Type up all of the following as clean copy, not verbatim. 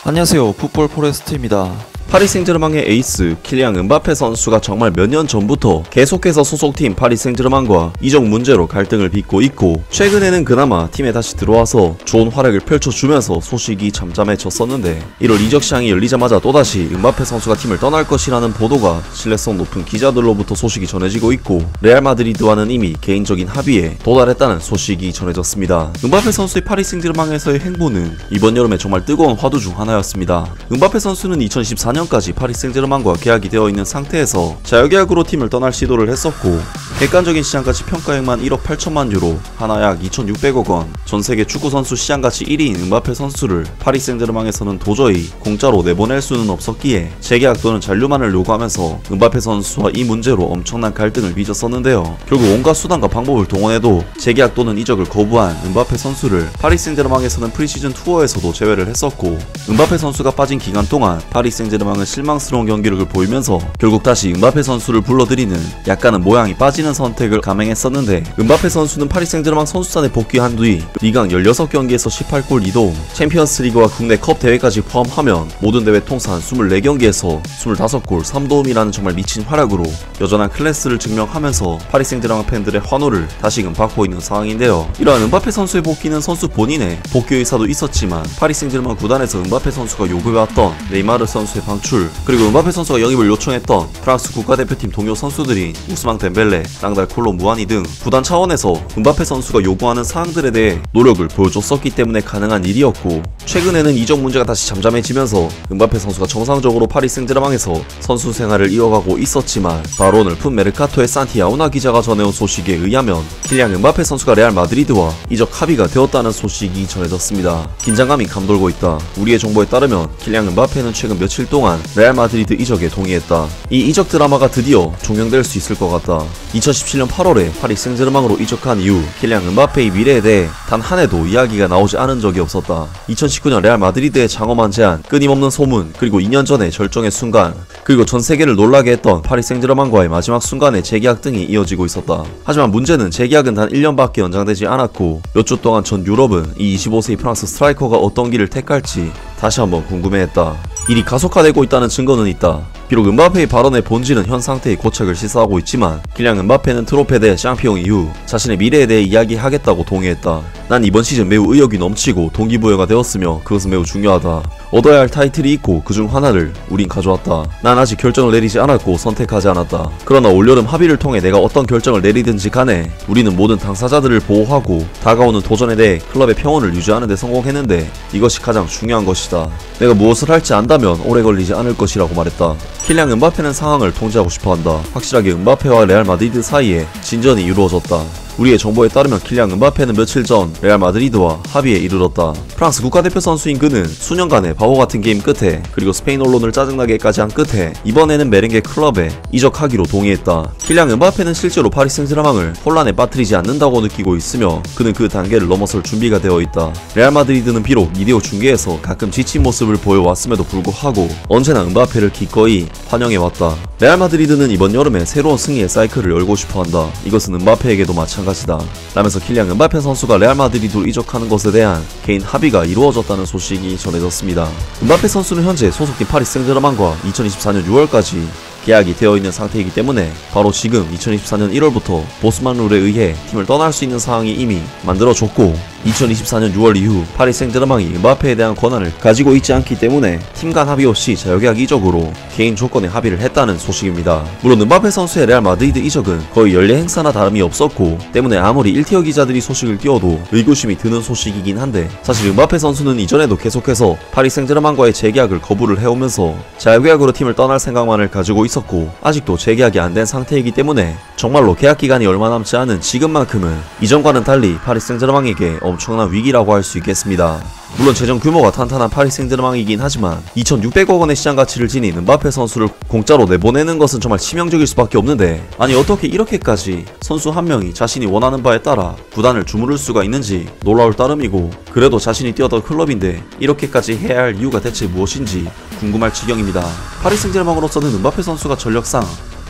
안녕하세요, 풋볼 포레스트입니다. 파리 생제르맹의 에이스 킬리앙 은바페 선수가 정말 몇 년 전부터 계속해서 소속팀 파리 생제르맹과 이적 문제로 갈등을 빚고 있고, 최근에는 그나마 팀에 다시 들어와서 좋은 활약을 펼쳐주면서 소식이 잠잠해졌었는데, 1월 이적 시장이 열리자마자 또다시 은바페 선수가 팀을 떠날 것이라는 보도가 신뢰성 높은 기자들로부터 소식이 전해지고 있고, 레알 마드리드와는 이미 개인적인 합의에 도달했다는 소식이 전해졌습니다. 은바페 선수의 파리 생제르맹에서의 행보는 이번 여름에 정말 뜨거운 화두 중 하나였습니다. 은바페 선수는 2014년까지 파리 생제르맹과 계약이 되어 있는 상태에서 자유계약으로 팀을 떠날 시도를 했었고, 객관적인 시장가치 평가액만 1억 8천만 유로, 하나 약 2,600억 원, 전세계 축구선수 시장가치 1위인 은바페 선수를 파리 생제르맹에서는 도저히 공짜로 내보낼 수는 없었기에 재계약 또는 잔류만을 요구하면서 은바페 선수와 이 문제로 엄청난 갈등을 빚었었는데요. 결국 온갖 수단과 방법을 동원해도 재계약 또는 이적을 거부한 은바페 선수를 파리 생제르맹에서는 프리시즌 투어에서도 제외를 했었고, 은바페 선수가 빠진 기간 동안 파리 생제르맹은 실망스러운 경기력을 보이면서 결국 다시 은바페 선수를 불러들이는 약간은 모양이 빠지는 선택을 감행했었는데, 은바페 선수는 파리 생제르맹 선수단에 복귀한 뒤 리강 16경기에서 18골 2도움, 챔피언스 리그와 국내 컵 대회까지 포함하면 모든 대회 통산 24경기에서 25골 3도움이라는 정말 미친 활약으로 여전한 클래스를 증명하면서 파리 생제르맹 팬들의 환호를 다시금 받고 있는 상황인데요. 이러한 은바페 선수의 복귀는 선수 본인의 복귀 의사도 있었지만, 파리 생제르맹 구단에서 은바페 선수가 요구해왔던 네이마르 선수의 방출, 그리고 은바페 선수가 영입을 요청했던 프랑스 국가대표팀 동료 선수들인 우스망 덴벨레, 랑달 콜로 무아니 등 구단 차원에서 은바페 선수가 요구하는 사항들에 대해 노력을 보여줬었기 때문에 가능한 일이었고, 최근에는 이적 문제가 다시 잠잠해지면서 은바페 선수가 정상적으로 파리 생제르맹에서 선수 생활을 이어가고 있었지만, 바로 오늘 풋 메르카토의 산티 아우나 기자가 전해온 소식에 의하면 킬리앙 은바페 선수가 레알 마드리드와 이적 합의가 되었다는 소식이 전해졌습니다. 긴장감이 감돌고 있다. 우리의 정보에 따르면 킬리앙 은바페는 최근 며칠 동안 레알 마드리드 이적에 동의했다. 이 이적 드라마가 드디어 종영될 수 있을 것 같다. 2017년 8월에 파리 생제르맹으로 이적한 이후 킬리앙 은바페의 미래에 대해 단 한 해도 이야기가 나오지 않은 적이 없었다. 2019년 레알 마드리드의 장엄한 제안, 끊임없는 소문, 그리고 2년 전의 절정의 순간, 그리고 전 세계를 놀라게 했던 파리 생제르맹과의 마지막 순간의 재계약 등이 이어지고 있었다. 하지만 문제는 재계약은 단 1년밖에 연장되지 않았고, 몇 주 동안 전 유럽은 이 25세의 프랑스 스트라이커가 어떤 길을 택할지 다시 한번 궁금해했다. 일이 가속화되고 있다는 증거는 있다. 비록 은바페의 발언의 본질은 현 상태의 고착을 시사하고 있지만, 킬리앙 은바페는 트로페 대 샹피용 이후 자신의 미래에 대해 이야기하겠다고 동의했다. 난 이번 시즌 매우 의욕이 넘치고 동기부여가 되었으며 그것은 매우 중요하다. 얻어야 할 타이틀이 있고 그중 하나를 우린 가져왔다. 난 아직 결정을 내리지 않았고 선택하지 않았다. 그러나 올여름 합의를 통해 내가 어떤 결정을 내리든지 간에 우리는 모든 당사자들을 보호하고 다가오는 도전에 대해 클럽의 평온을 유지하는 데 성공했는데, 이것이 가장 중요한 것이다. 내가 무엇을 할지 안다면 오래 걸리지 않을 것이라고 말했다. 킬리앙 은바페는 상황을 통제하고 싶어한다. 확실하게 은바페와 레알 마드리드 사이에 진전이 이루어졌다. 우리의 정보에 따르면 킬리앙 은바페는 며칠 전 레알 마드리드와 합의에 이르렀다. 프랑스 국가대표 선수인 그는 수년간의 바보같은 게임 끝에, 그리고 스페인 언론을 짜증나게까지 한 끝에 이번에는 메렝게 클럽에 이적하기로 동의했다. 킬리앙 은바페는 실제로 파리 생제르맹을 혼란에 빠뜨리지 않는다고 느끼고 있으며, 그는 그 단계를 넘어설 준비가 되어 있다. 레알 마드리드는 비록 비디오 중계에서 가끔 지친 모습을 보여왔음에도 불구하고 언제나 은바페를 기꺼이 환영해왔다. 레알 마드리드는 이번 여름에 새로운 승리의 사이클을 열고 싶어한다. 이것은 은바페에게도 마찬가지다. 라면서 킬리앙 은바페 선수가 레알 마드리드로 이적하는 것에 대한 개인 합의가 이루어졌다는 소식이 전해졌습니다. 은바페 선수는 현재 소속팀 파리 생제르맹과 2024년 6월까지 계약이 되어 있는 상태이기 때문에 바로 지금 2024년 1월부터 보스만 룰에 의해 팀을 떠날 수 있는 상황이 이미 만들어졌고, 2024년 6월 이후 파리 생제르맹이 은바페에 대한 권한을 가지고 있지 않기 때문에 팀 간 합의 없이 자유계약 이적으로 개인 조건에 합의를 했다는 소식입니다. 물론 은바페 선수의 레알 마드리드 이적은 거의 연례 행사나 다름이 없었고, 때문에 아무리 1티어 기자들이 소식을 띄워도 의구심이 드는 소식이긴 한데, 사실 은바페 선수는 이전에도 계속해서 파리 생제르맹과의 재계약을 거부를 해오면서 자유계약으로 팀을 떠날 생각만을 가지고 있었고, 아직도 재계약이 안 된 상태이기 때문에 정말로 계약 기간이 얼마 남지 않은 지금만큼은 이전과는 달리 파리 생제르맹에게 엄청난 위기라고 할 수 있겠습니다. 물론 재정 규모가 탄탄한 파리 생제르맹이긴 하지만 2,600억 원의 시장 가치를 지닌 은바페 선수를 공짜로 내보내는 것은 정말 치명적일 수밖에 없는데, 아니 어떻게 이렇게까지 선수 한 명이 자신이 원하는 바에 따라 구단을 주무를 수가 있는지 놀라울 따름이고, 그래도 자신이 뛰었던 클럽인데 이렇게까지 해야 할 이유가 대체 무엇인지 궁금할 지경입니다. 파리 생제르맹으로서는 은바페 선수가 전력상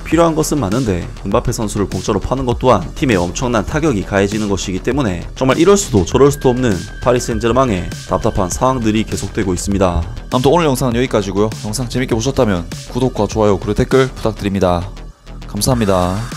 필요한 것은 많은데 은바페 선수를 공짜로 파는 것 또한 팀에 엄청난 타격이 가해지는 것이기 때문에 정말 이럴 수도 저럴 수도 없는 파리 생제르맹의 답답한 상황들이 계속되고 있습니다. 아무튼 오늘 영상은 여기까지고요. 영상 재밌게 보셨다면 구독과 좋아요 그리고 댓글 부탁드립니다. 감사합니다.